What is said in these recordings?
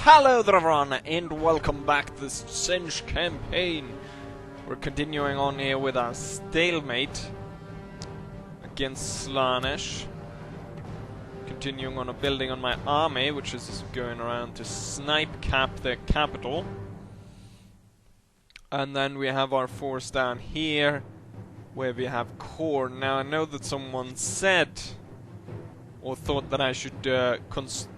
Hello there everyone, and welcome back to this Tzeentch campaign. We're continuing on here with our stalemate against Slaanesh. Continuing on a building on my army, which is going around to snipe cap their capital. And then we have our force down here, where we have Khorne. Now I know that someone said or thought that I should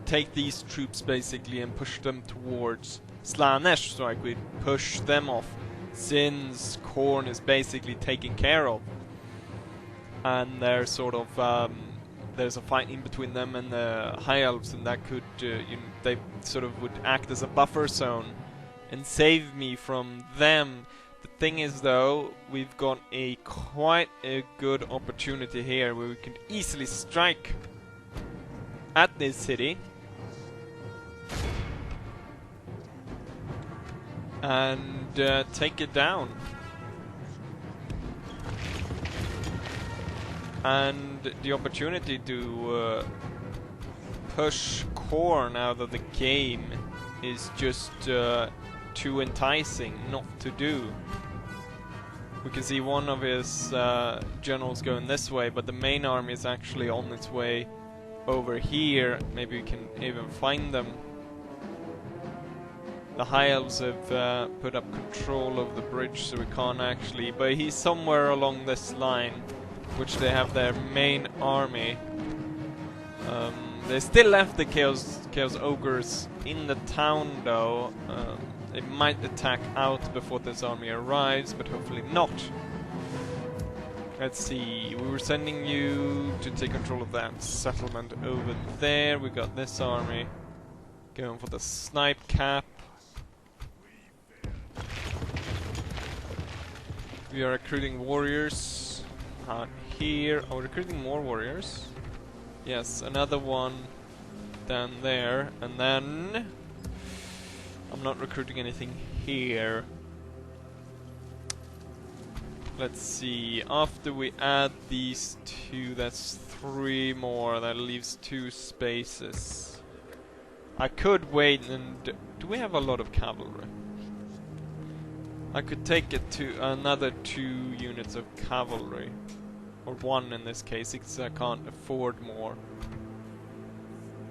take these troops basically and push them towards Slaanesh so I could push them off, since Khorne is basically taken care of. And they're sort of, there's a fight in between them and the High Elves, and that could, they sort of would act as a buffer zone and save me from them. The thing is though, we've got quite a good opportunity here where we could easily strike at this city and take it down. And the opportunity to push Khorne out of the game is just too enticing not to do. We can see one of his generals going this way, but the main army is actually on its way over here. Maybe we can even find them. The High Elves have put up control of the bridge, so we can't actually, but he's somewhere along this line, which they have their main army. They still left the Chaos Ogres in the town though. They might attack out before this army arrives, but hopefully not. Let's see, we were sending you to take control of that settlement over there. We got this army going for the snipe cap. We are recruiting warriors out here. Oh, we're recruiting more warriors. Yes, another one down there. And then I'm not recruiting anything here. Let's see, after we add these two, that's 3 more, that leaves 2 spaces. I could wait and... do we have a lot of cavalry? I could take it to another 2 units of cavalry. Or 1 in this case, because I can't afford more.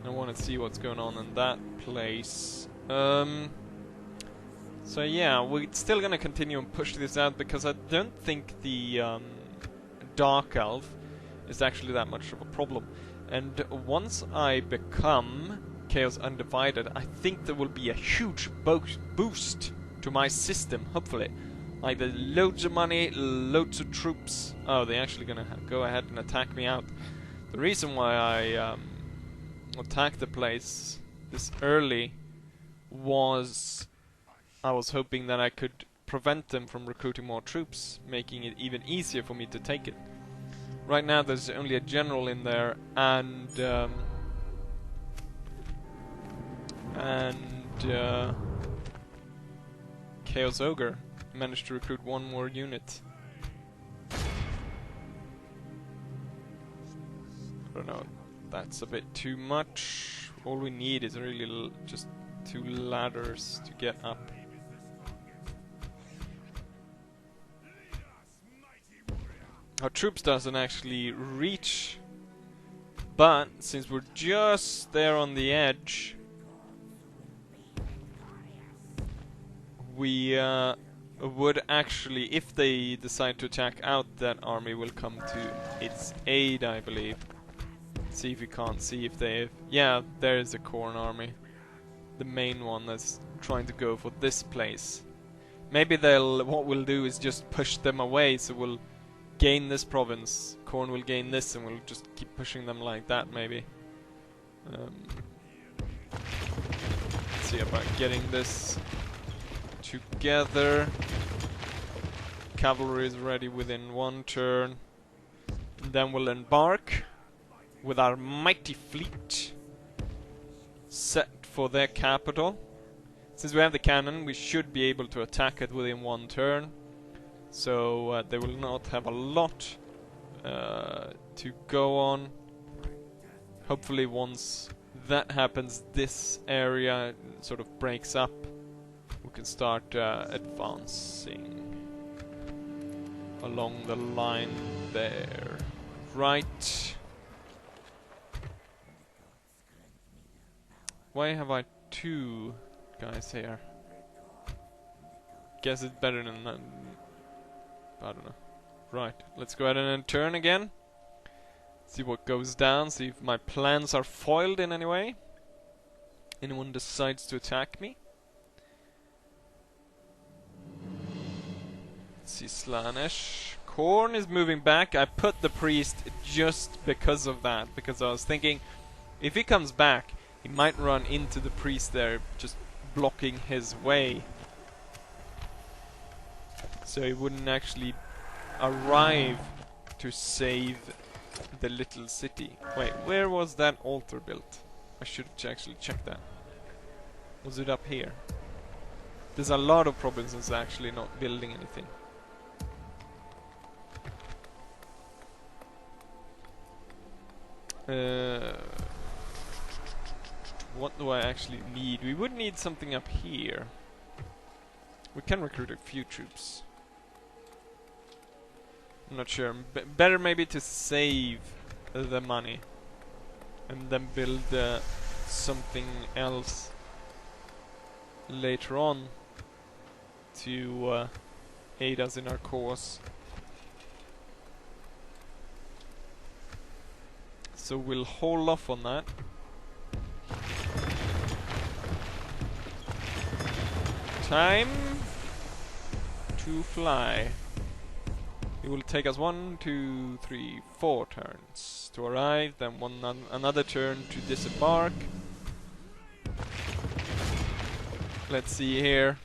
I want to see what's going on in that place. So yeah, we're still gonna continue and push this out, because I don't think the Dark Elf is actually that much of a problem. And once I become Chaos Undivided, I think there will be a huge boost to my system, hopefully. Either loads of money, loads of troops. Oh, they're actually gonna go ahead and attack me out. The reason why I attacked the place this early was I was hoping that I could prevent them from recruiting more troops, making it even easier for me to take it. Right now there's only a general in there and Chaos Ogre managed to recruit 1 more unit. I don't know, that's a bit too much. All we need is really just 2 ladders to get up. Our troops doesn't actually reach, but since we're just there on the edge, we would actually, if they decide to attack out, that army will come to its aid, I believe. Let's see if we can't see if they have... yeah, there is a Khorne army. The main one that's trying to go for this place. Maybe what we'll do is just push them away, so we'll gain this province, Khorne will gain this, and we'll just keep pushing them like that, maybe. Let's see about getting this together. Cavalry is ready within 1 turn. And then we'll embark with our mighty fleet set for their capital. Since we have the cannon, we should be able to attack it within 1 turn. So they will not have a lot to go on. Hopefully once that happens, this area sort of breaks up. We can start advancing along the line there. Right. Why have I two guys here? Guess it's better than that. I don't know. Right, let's go ahead and turn again. See what goes down, see if my plans are foiled in any way. Anyone decides to attack me. Let's see, Slanesh. Khorne is moving back. I put the priest just because of that, because I was thinking if he comes back, he might run into the priest there, just blocking his way. So he wouldn't actually arrive to save the little city. Wait, where was that altar built? I should actually check that. Was it up here? There's a lot of provinces actually not building anything. What do I actually need? We would need something up here. We can recruit a few troops. I'm not sure. Better maybe to save the money and then build something else later on to aid us in our cause. So we'll hold off on that. Time to fly. It will take us 1, 2, 3, 4 turns to arrive, then another turn to disembark. Let's see here.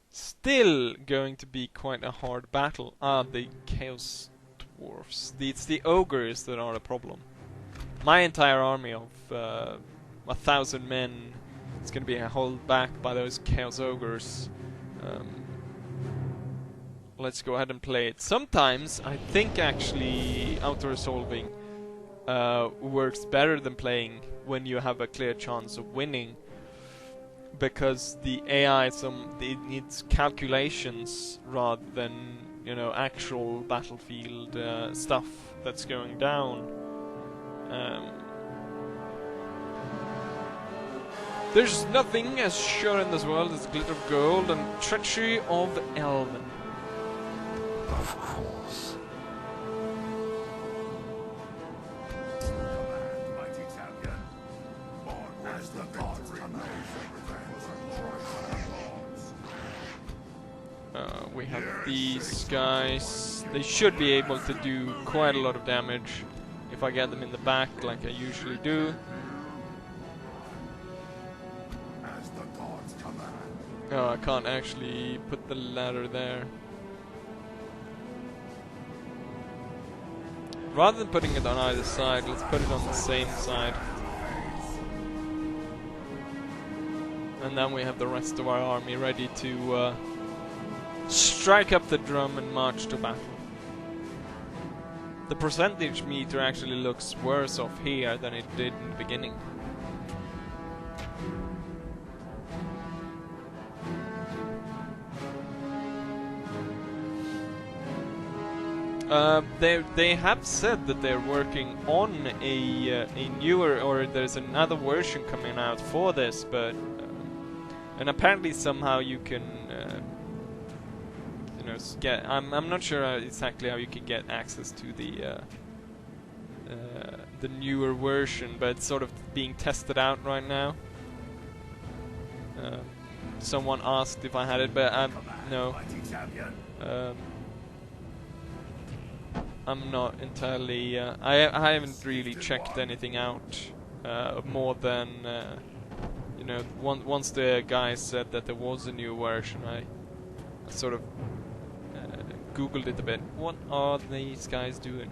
Still going to be quite a hard battle. Ah, the Chaos Dwarfs. It's the ogres that are the problem. My entire army of 1,000 men is going to be held back by those Chaos Ogres. Let's go ahead and play it. Sometimes I think actually auto-resolving works better than playing when you have a clear chance of winning, because the AI it needs calculations rather than, you know, actual battlefield stuff that's going down. There's nothing as sure in this world as glitter of gold and treachery of elven. We have these guys. They should be able to do quite a lot of damage if I get them in the back like I usually do. Oh, I can't actually put the ladder there. Rather than putting it on either side, let's put it on the same side. And then we have the rest of our army ready to strike up the drum and march to battle. The percentage meter actually looks worse off here than it did in the beginning. They have said that they're working on a newer, or there's another version coming out for this, but and apparently somehow you can you know, get. I'm not sure exactly how you can get access to the newer version, but it's sort of being tested out right now. Someone asked if I had it, but no. I'm not entirely. I haven't really checked anything out more than you know. Once the guy said that there was a new version, I sort of googled it a bit. What are these guys doing?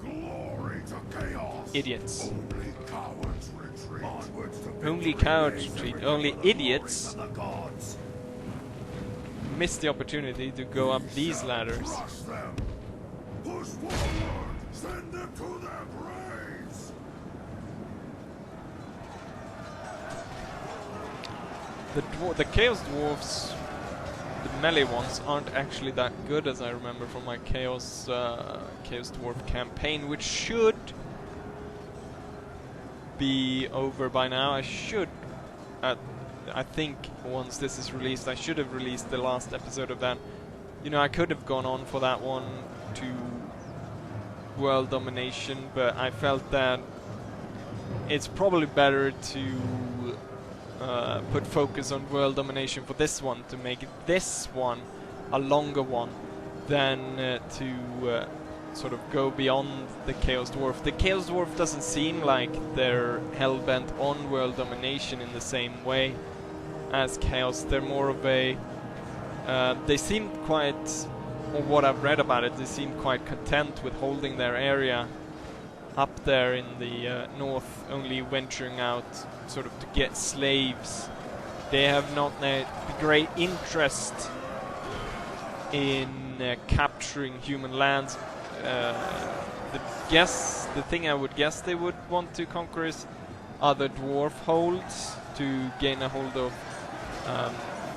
Glory to chaos. Idiots. Only cowards retreat. Only cowards retreat. Only idiots miss the opportunity to go up these ladders. Crush them. Push forward. Send them to their graves. the Chaos Dwarves, the melee ones, aren't actually that good, as I remember from my Chaos Dwarf campaign, which should be over by now. I think once this is released, I should have released the last episode of that. You know, I could have gone on for that one to world domination, but I felt that it's probably better to put focus on world domination for this one, to make this one a longer one than to sort of go beyond the Chaos Dwarf. The Chaos Dwarf doesn't seem like they're hell-bent on world domination in the same way as Chaos. They're more of a... they seem quite... or what I've read about it, they seem quite content with holding their area up there in the north, only venturing out sort of to get slaves. They have not the great interest in capturing human lands. The thing I would guess they would want to conquer is other dwarf holds to gain a hold of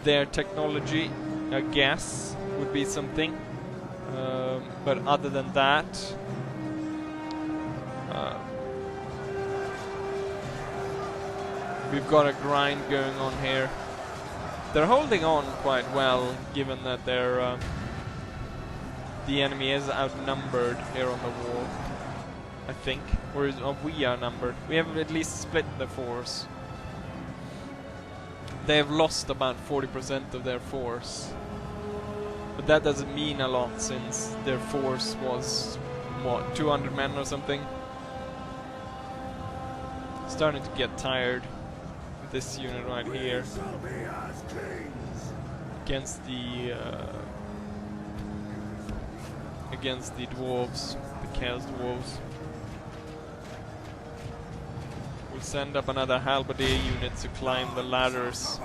their technology, I guess, would be something. But other than that, we've got a grind going on here. They're holding on quite well, given that they're the enemy is outnumbered here on the wall, I think. Or we are numbered. We have at least split the force. They have lost about 40% of their force. But that doesn't mean a lot, since their force was, what, 200 men or something? Starting to get tired with this unit right here. Against the dwarves, the Chaos Dwarves. We'll send up another halberdier unit to climb the ladders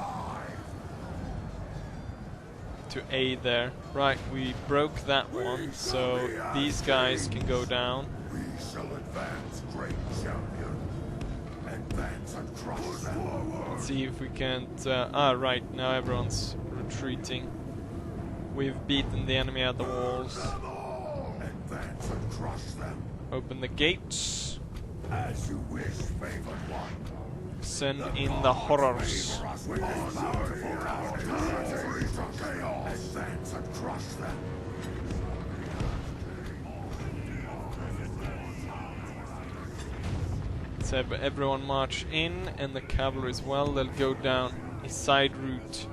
to aid there. Right, we broke that one, so these guys can go down. We shall advance, great champion. Advance and crush them. Let's see if we can't... right, now everyone's retreating. We've beaten the enemy at the walls. Advance and crush them. Open the gates. As you wish, favored one. Send in the horrors. With his bountiful power, chaos. Advance and crush them. Let's have everyone march in, and the cavalry as well. They'll go down a side route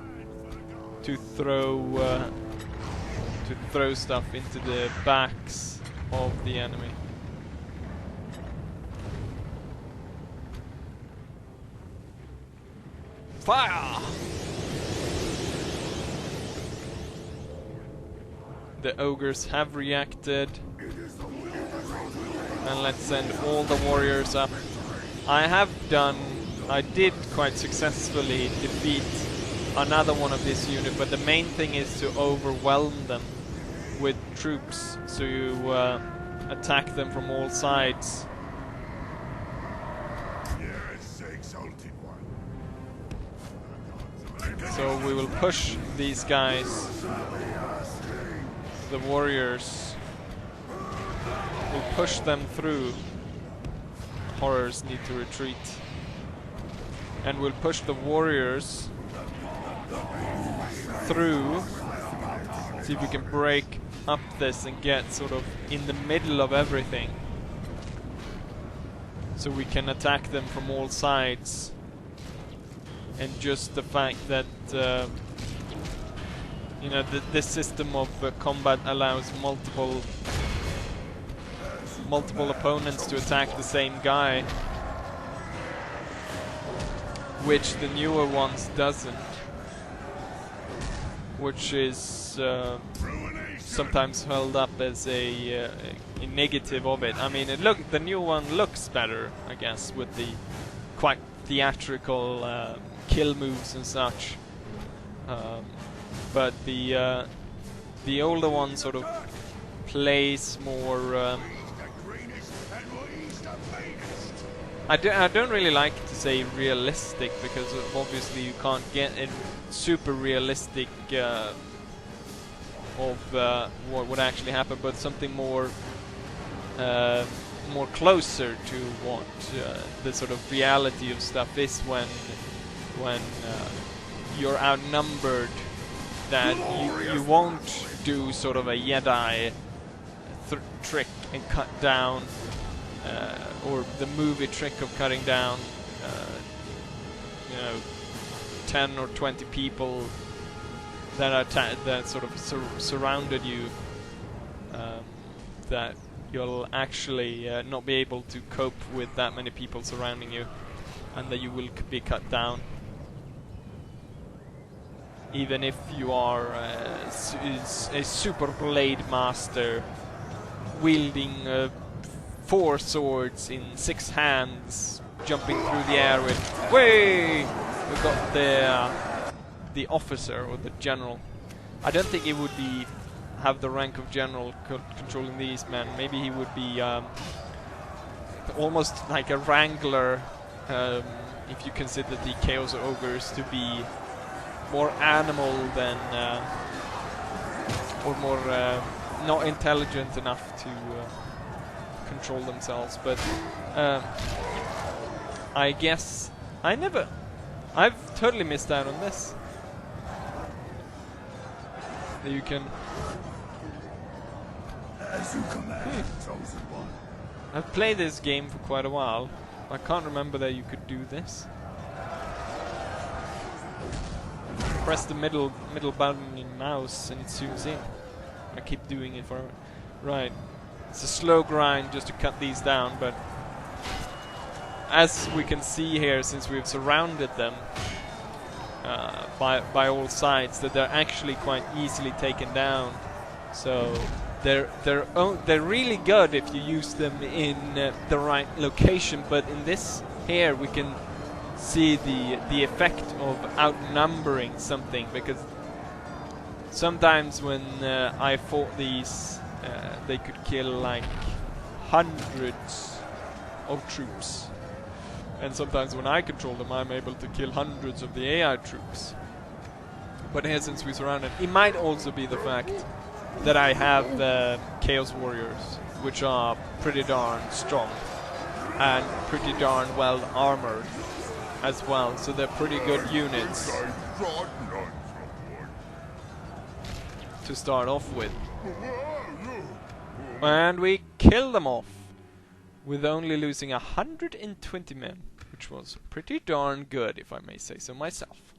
to throw stuff into the backs of the enemy. Fire! The ogres have reacted. And let's send all the warriors up. I did quite successfully defeat another one of this unit, but the main thing is to overwhelm them with troops, so you attack them from all sides. So we will push these guys, the warriors, we'll push them through. Horrors need to retreat. And we'll push the warriors through, see if we can break up this and get sort of in the middle of everything, so we can attack them from all sides. And just the fact that you know, this system of combat allows multiple opponents to attack the same guy, which the newer ones doesn't, which is sometimes held up as a negative of it. I mean, the new one looks better, I guess, with the quite theatrical kill moves and such, but the older one sort of plays more I don't really like to say realistic, because obviously you can't get it super realistic of what would actually happen, but something more more closer to what the sort of reality of stuff is when you're outnumbered. That you won't do sort of a Jedi trick and cut down, or the movie trick of cutting down, 10 or 20 people that are that sort of surrounded you. That you'll actually not be able to cope with that many people surrounding you, and that you will be cut down. Even if you are a super blade master wielding 4 swords in 6 hands, jumping through the air with way, we got the officer or the general. I don't think he would have the rank of general controlling these men. Maybe he would be almost like a wrangler, if you consider the Chaos Ogres to be more animal than, or more not intelligent enough to control themselves. But I guess I've totally missed out on this. You can. As you command, chosen one. I've played this game for quite a while. I can't remember that you could do this. Press the middle button in your mouse and it zooms in. I keep doing it forever. Right. It's a slow grind just to cut these down, but as we can see here, since we've surrounded them by all sides, that they're actually quite easily taken down. So they're really good if you use them in the right location. But in this here, we can see the effect of outnumbering something, because sometimes when I fought these, they could kill like hundreds of troops, and sometimes when I control them, I'm able to kill hundreds of the AI troops. But here, since we surrounded, it might also be the fact that I have Chaos Warriors, which are pretty darn strong and pretty darn well armored as well, so they're pretty good units to start off with. And we kill them off with only losing 120 men, which was pretty darn good, if I may say so myself.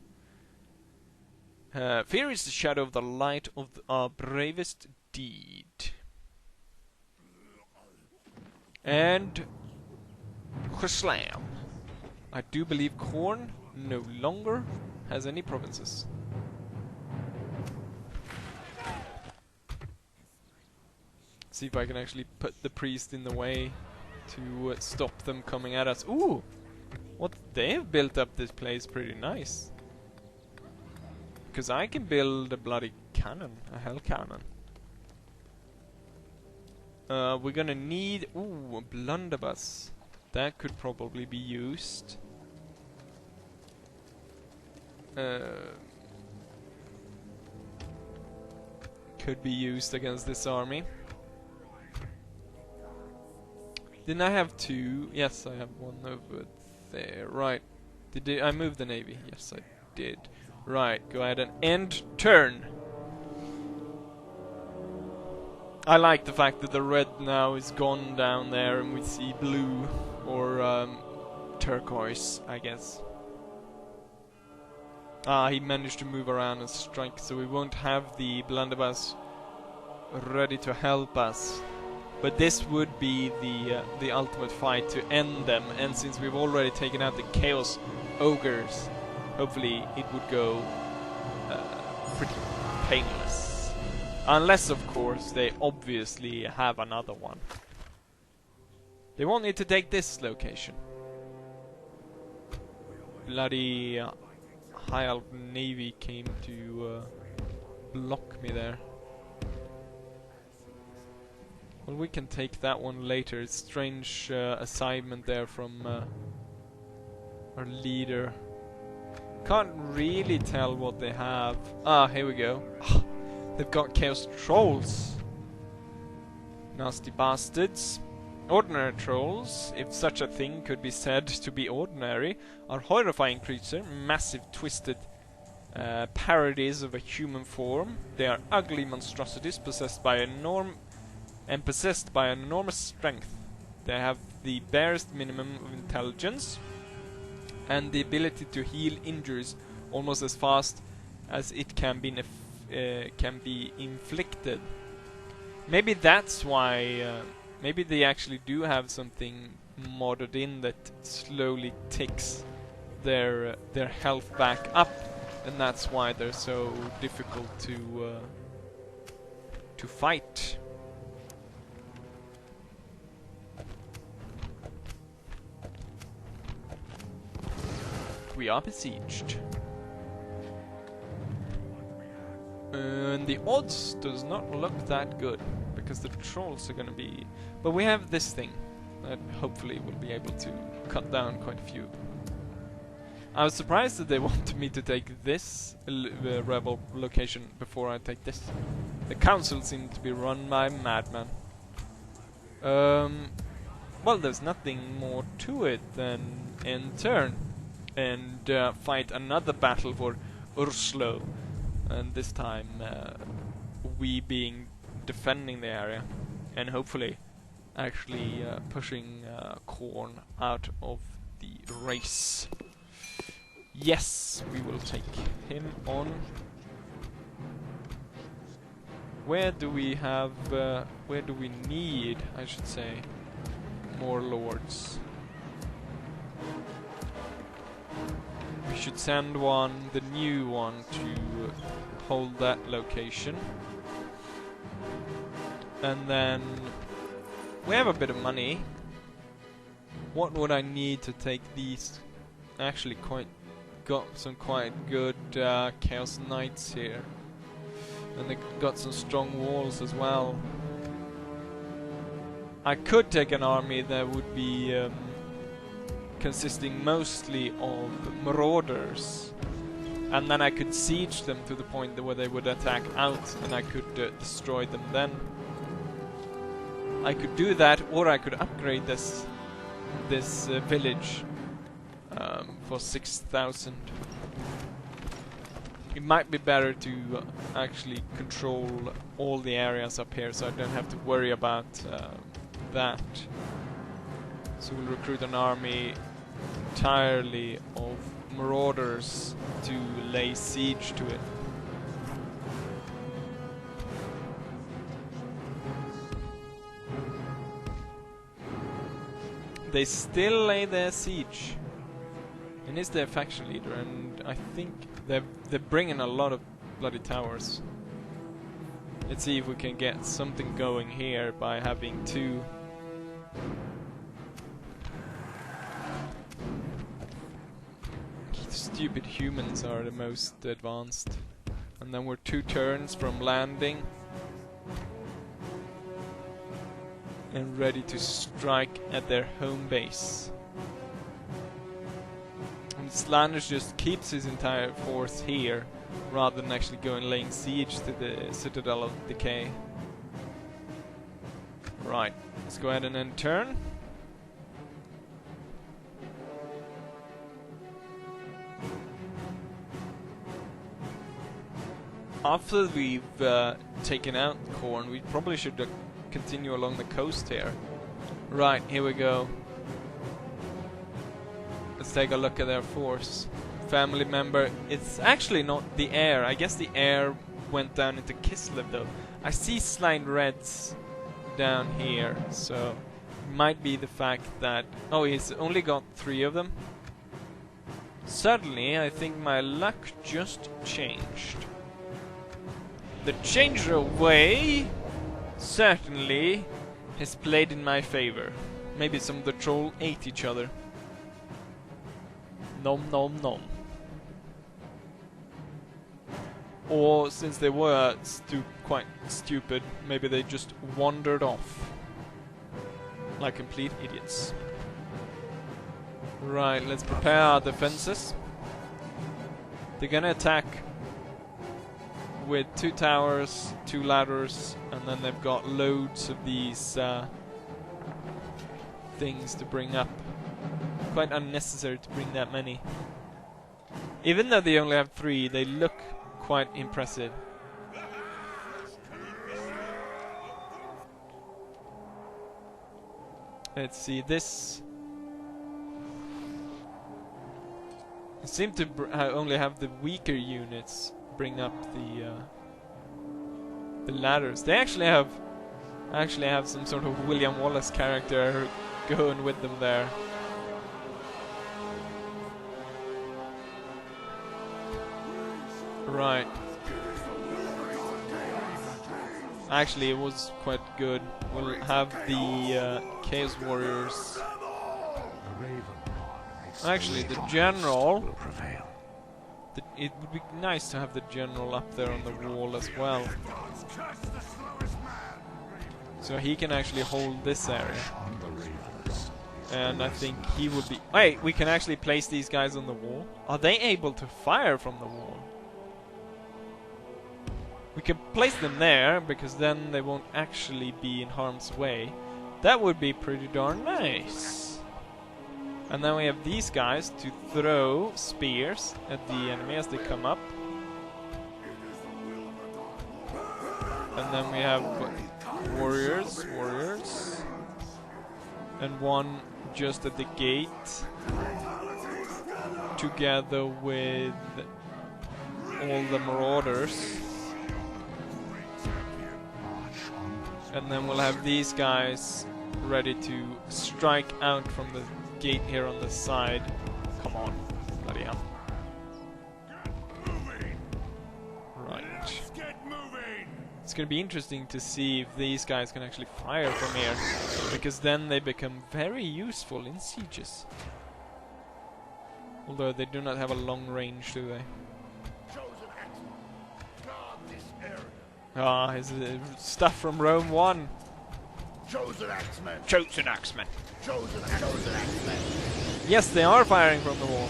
Fear is the shadow of the light of our bravest deed. And Khaslam. I do believe Khorne no longer has any provinces. See if I can actually put the priest in the way to stop them coming at us. Ooh! What they have built up this place pretty nice. Because I can build a bloody cannon, a hell cannon. We're gonna need, ooh, a blunderbuss. That could probably be used. Could be used against this army. Didn't I have 2? Yes, I have 1 over there. Right. Did I move the navy? Yes, I did. Right, go ahead and end turn. I like the fact that the red now is gone down there and we see blue, or turquoise, I guess. Ah, he managed to move around and strike, so we won't have the blunderbuss ready to help us. But this would be the ultimate fight to end them, and since we've already taken out the Chaos Ogres, hopefully it would go pretty painless. Unless, of course, they obviously have another one. They won't need to take this location. Bloody High Elf Navy came to block me there. Well, we can take that one later. It's strange assignment there from Our leader. Can't really tell what they have. Ah, here we go. They've got Chaos Trolls. Nasty bastards. Ordinary trolls, if such a thing could be said to be ordinary, are horrifying creatures, massive twisted parodies of a human form. They are ugly monstrosities possessed by an enormous strength. They have the barest minimum of intelligence and the ability to heal injuries almost as fast as it can be inflicted. Maybe that's why. Maybe they actually do have something modded in that slowly ticks their health back up, and that's why they're so difficult to fight. We are besieged. And the odds does not look that good, because the trolls are gonna be... But we have this thing that hopefully will be able to cut down quite a few. I was surprised that they wanted me to take this rebel location before I take this. The council seemed to be run by madmen. Well, there's nothing more to it than end turn and fight another battle for Urslo, and this time we being defending the area and hopefully actually pushing Khorne out of the race. Yes, we will take him on. Where do we have, where do we need, I should say, more lords? We should send one, the new one, to hold that location. And then we have a bit of money. What would I need to take these? Actually, got some quite good Chaos Knights here, and they got some strong walls as well. I could take an army that would be consisting mostly of marauders, and then I could siege them to the point where they would attack out, and I could destroy them then. I could do that, or I could upgrade this village for 6,000. It might be better to actually control all the areas up here, so I don't have to worry about that. So we'll recruit an army entirely of marauders to lay siege to it. They still lay their siege, and is their faction leader, and I think they're bringing a lot of bloody towers. Let's see if we can get something going here by having two. Stupid humans are the most advanced, and then we're 2 turns from landing and ready to strike at their home base. And Slanders just keeps his entire force here rather than actually going laying siege to the Citadel of Decay. Right, let's go ahead and end turn. After we've taken out Khorne, we probably should continue along the coast here. Right, here we go. Let's take a look at their force. Family member. It's actually not the heir. I guess the heir went down into Kislev though. I see slight reds down here, so it might be the fact that... Oh, he's only got 3 of them. Suddenly, I think my luck just changed. The changer way certainly has played in my favor. Maybe some of the troll ate each other. Nom nom nom. Or since they were quite stupid, maybe they just wandered off like complete idiots. Right, let's prepare our defenses. They're gonna attack with 2 towers, 2 ladders, and then they've got loads of these things to bring up. Quite unnecessary to bring that many. Even though they only have 3, they look quite impressive. Let's see, this... I seem to only have the weaker units bring up the ladders. They actually have some sort of William Wallace character going with them there. Right. Actually, it was quite good. We'll have the Chaos Warriors. Actually, the General... it would be nice to have the General up there on the wall as well. So he can actually hold this area. And I think he would be... Wait, we can actually place these guys on the wall? Are they able to fire from the wall? We can place them there, because then they won't actually be in harm's way. That would be pretty darn nice. And then we have these guys to throw spears at the enemy as they come up. And then we have warriors. And one just at the gate. Together with all the marauders. And then we'll have these guys ready to strike out from the gate here on the side. Come on, bloody hell. Right. It's gonna be interesting to see if these guys can actually fire from here, because then they become very useful in sieges. Although they do not have a long range, do they? Ah, his stuff from Rome 1. Chosen Axemen. Chosen Axemen. Chosen Axemen. Yes, they are firing from the wall.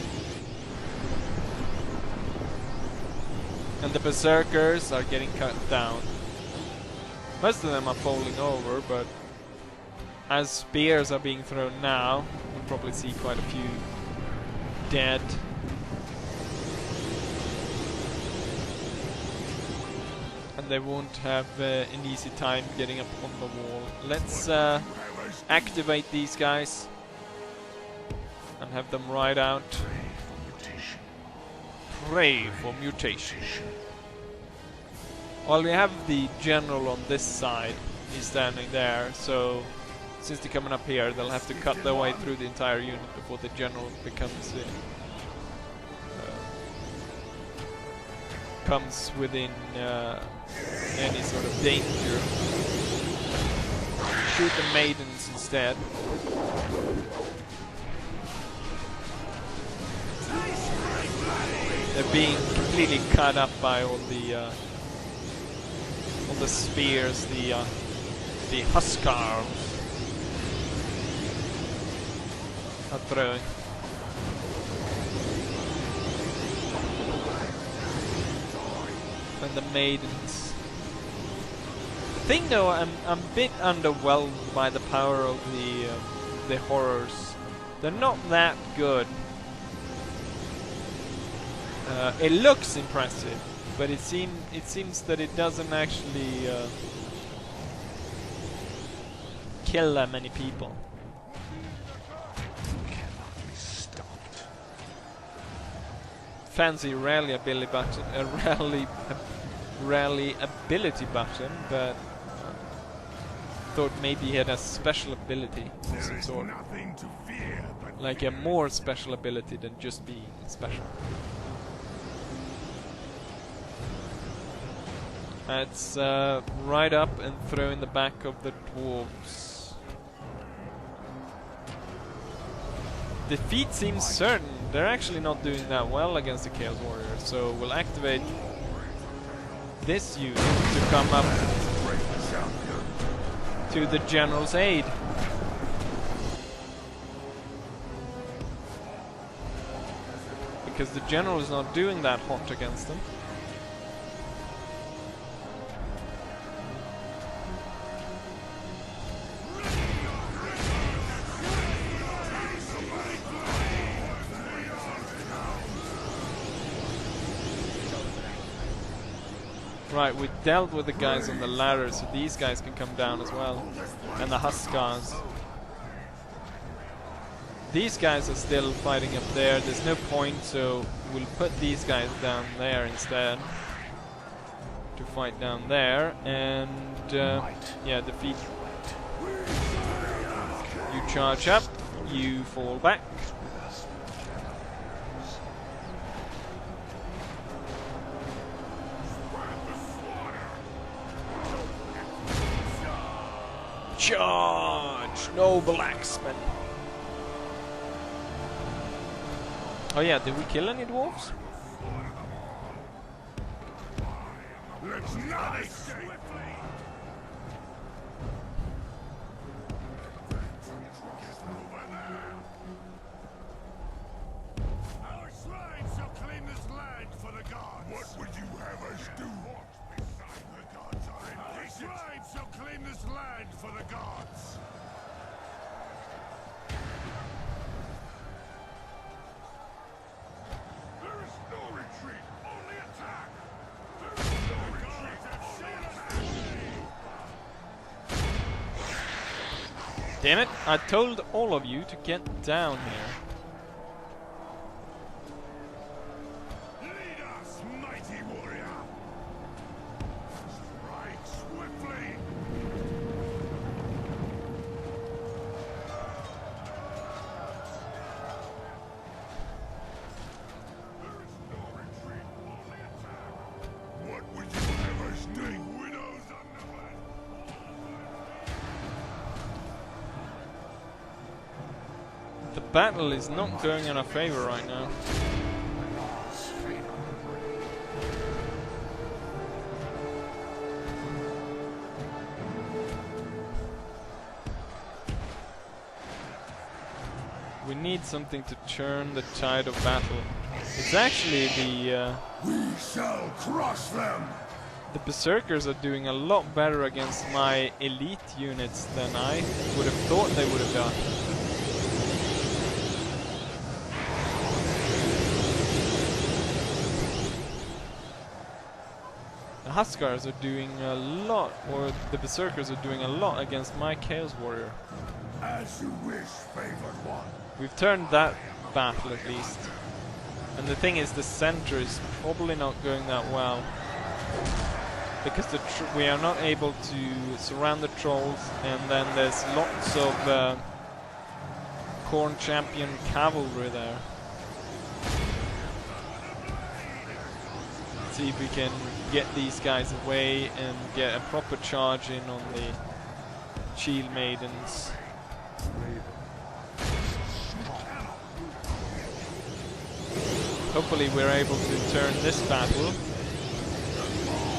And the berserkers are getting cut down. Most of them are falling over, but as spears are being thrown now, we'll probably see quite a few dead. And they won't have an easy time getting up on the wall. Let's activate these guys and have them ride out. Pray for mutation. Well, we have the general on this side. He's standing there, so since they're coming up here, they'll have to cut their way through the entire unit before the general becomes comes within any sort of danger. Shoot the maidens instead. They're being completely cut up by all the spears, the huskars are throwing. And the maidens. The thing though, I'm a bit underwhelmed by the power of the horrors. They're not that good. It looks impressive, but it seems that it doesn't actually kill that many people. Fancy rally ability button, rally ability button, but thought maybe he had a special ability of some sort, like a more special ability than just being special. Let's ride up and throw in the back of the dwarves. Defeat seems certain. They're actually not doing that well against the Chaos Warriors, so we'll activate this unit to come up to the general's aid. because the general is not doing that hot against them. Right, we dealt with the guys on the ladder, so these guys can come down as well. And the Huskars. These guys are still fighting up there, there's no point, so we'll put these guys down there instead. To fight down there, and yeah, defeat. You charge up, you fall back. Charge! Noble Axeman! Oh yeah, did we kill any dwarves? Let's not escape. Our shrine shall claim this land for the gods. What would you have us do? The gods are in our shrine shall claim this land for the gods. There is no retreat, only attack. There is no retreat, Damn it, I told all of you to get down here. Lead us, mighty warrior. Strike swiftly. There is no retreat, only attack. What would you have us do? Widows on the way. The battle is not going in our favor right now. We need something to turn the tide of battle. It's actually We shall crush them. the Berserkers are doing a lot better against my elite units than I would have thought they would have done. The Huskars are doing a lot, or the Berserkers are doing a lot against my Chaos Warrior. As you wish, favored one. We've turned that battle at least. And the thing is, the center is probably not going that well. Because we are not able to surround the trolls, and then there's lots of Khorne champion cavalry there. Let's see if we can get these guys away and get a proper charge in on the shield maidens. Hopefully we're able to turn this battle.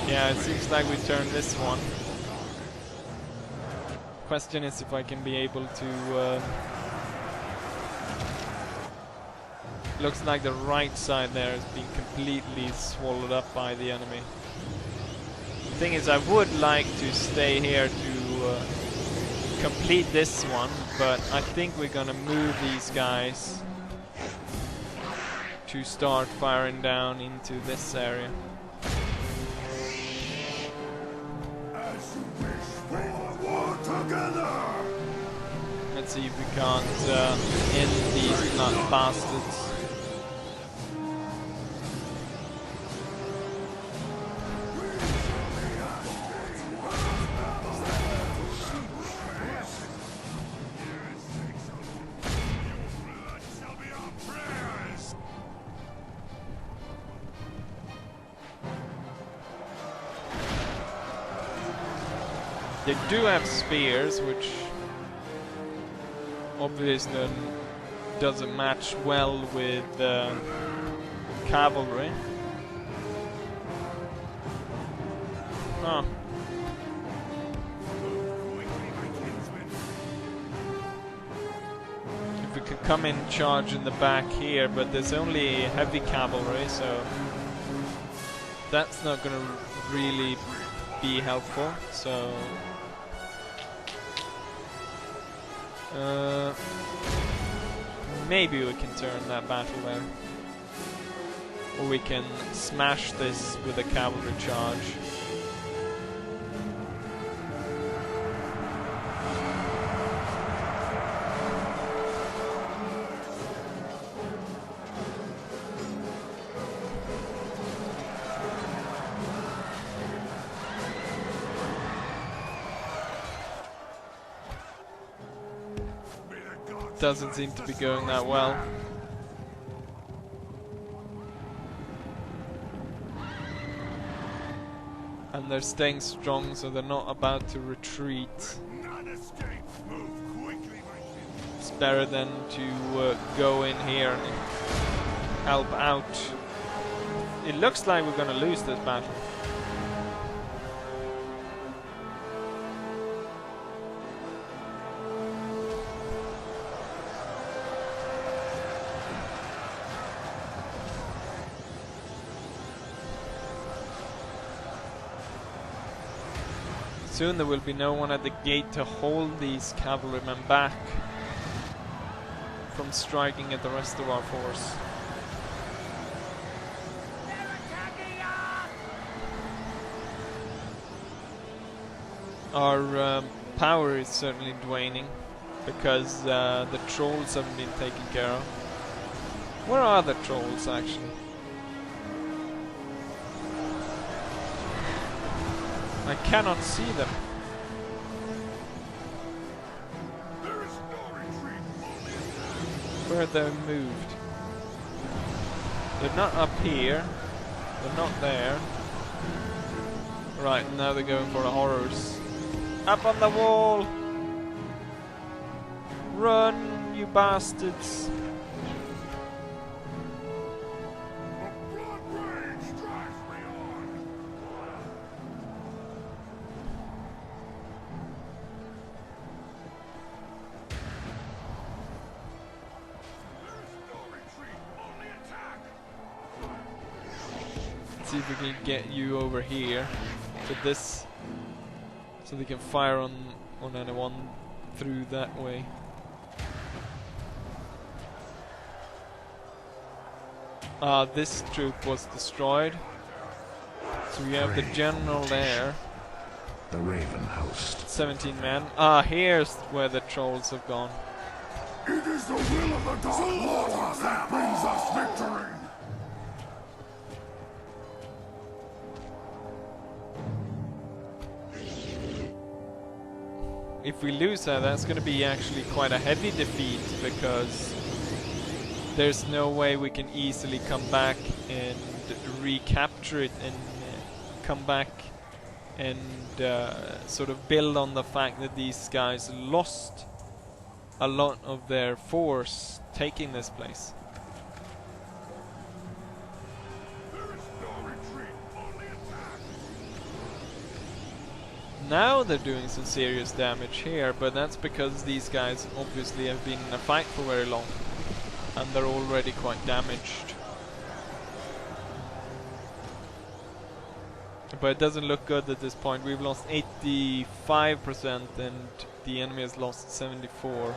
Yeah, it seems like we turned this one. Question is if I can be able to... looks like the right side there has been completely swallowed up by the enemy. The thing is, I would like to stay here to complete this one, but I think we're gonna move these guys to start firing down into this area. As you wish, favored one. Together. Let's see if we can't end these nut bastards. They do have spears, which obviously doesn't match well with cavalry. Huh. If we could come in charge in the back here, but there's only heavy cavalry, so that's not gonna really be helpful. So maybe we can turn that battle there, or we can smash this with a cavalry charge. Doesn't seem to be going that well. And they're staying strong, so they're not about to retreat. It's better than to go in here and help out. It looks like we're gonna lose this battle. Soon there will be no one at the gate to hold these cavalrymen back from striking at the rest of our force. Our power is certainly waning because the trolls haven't been taken care of. Where are the trolls actually? I cannot see them. Where they moved? They're not up here. They're not there. Right, now they're going for the horrors. Up on the wall! Run, you bastards! See if we can get you over here to this, so they can fire on anyone through that way. This troop was destroyed, so we have the general there. The Raven host. 17 men. Here's where the trolls have gone. It is the will of the Dark Lord that brings us victory! If we lose her, that's going to be actually quite a heavy defeat, because there's no way we can easily come back and recapture it and come back and sort of build on the fact that these guys lost a lot of their force taking this place. Now they're doing some serious damage here, but that's because these guys obviously have been in a fight for very long and they're already quite damaged. But it doesn't look good at this point. We've lost 85% and the enemy has lost 74%.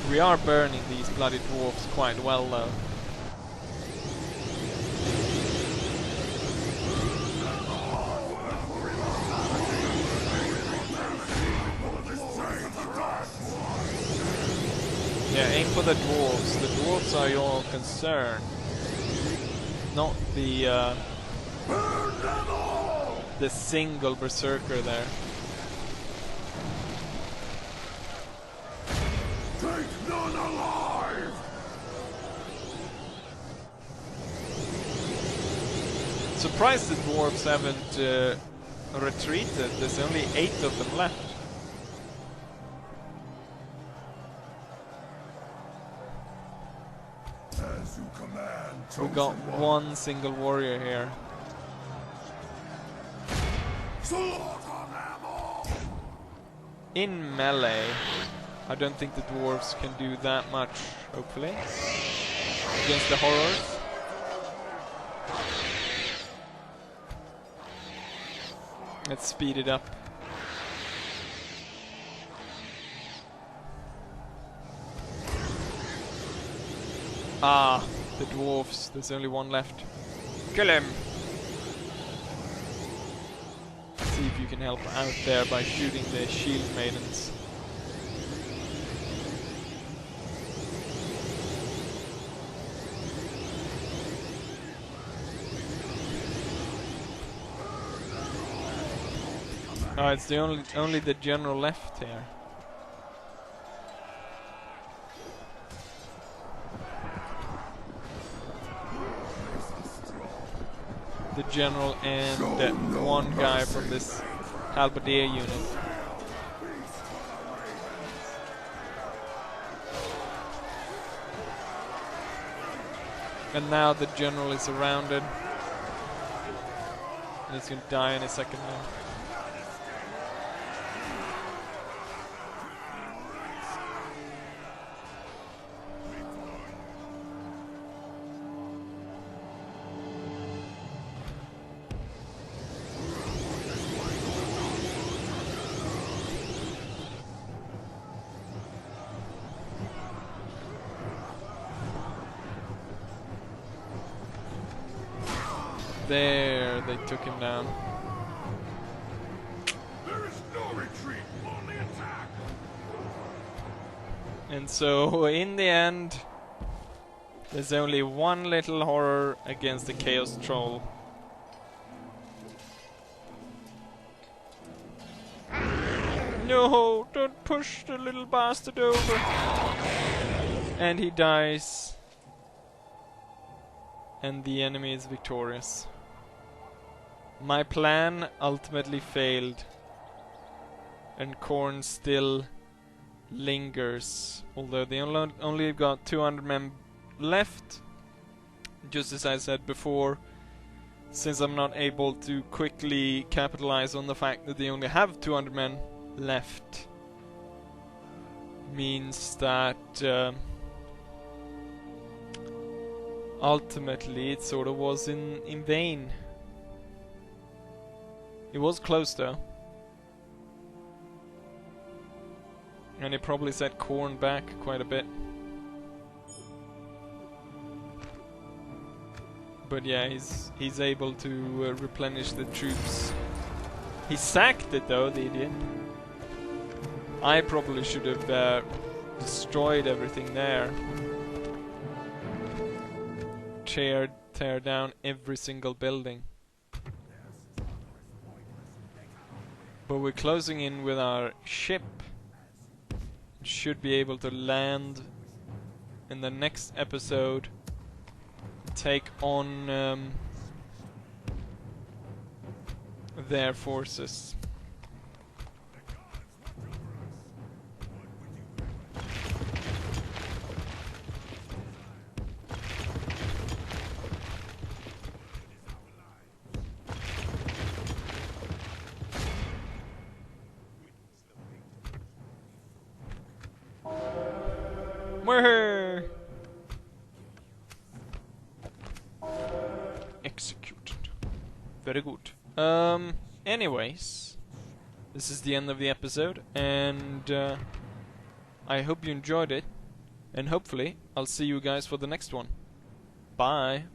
We are burning these bloody dwarfs quite well though. Yeah, aim for the dwarves. The dwarves are your concern, not the single berserker there. Take none alive! Surprised the dwarves haven't retreated. There's only 8 of them left. As you command, We got one single warrior here. In melee, I don't think the dwarves can do that much, hopefully, against the horrors. Let's speed it up. Ah, the dwarves. There's only one left. Kill him! See if you can help out there by shooting the shield maidens. Oh, it's the only the general left here. The general and one guy from this halberdier unit. And now the general is surrounded. And he's gonna die in a second now. There, they took him down. There is no retreat, only attack. And so, in the end, there's only one little horror against the Chaos Troll. No, don't push the little bastard over. And he dies. And the enemy is victorious. My plan ultimately failed. And Khorne still lingers. Although they only got 200 men left. Just as I said before, since I'm not able to quickly capitalize on the fact that they only have 200 men left, means that ultimately it sort of was in vain. It was close though. And it probably set Khorne back quite a bit. But yeah, he's able to replenish the troops. He sacked it though, the idiot. I probably should have destroyed everything there. Tear down every single building. But we're closing in with our ship. Should be able to land in the next episode. Take on their forces. Where? Executed. Very good. Anyways, this is the end of the episode, and I hope you enjoyed it, and hopefully I'll see you guys for the next one. Bye.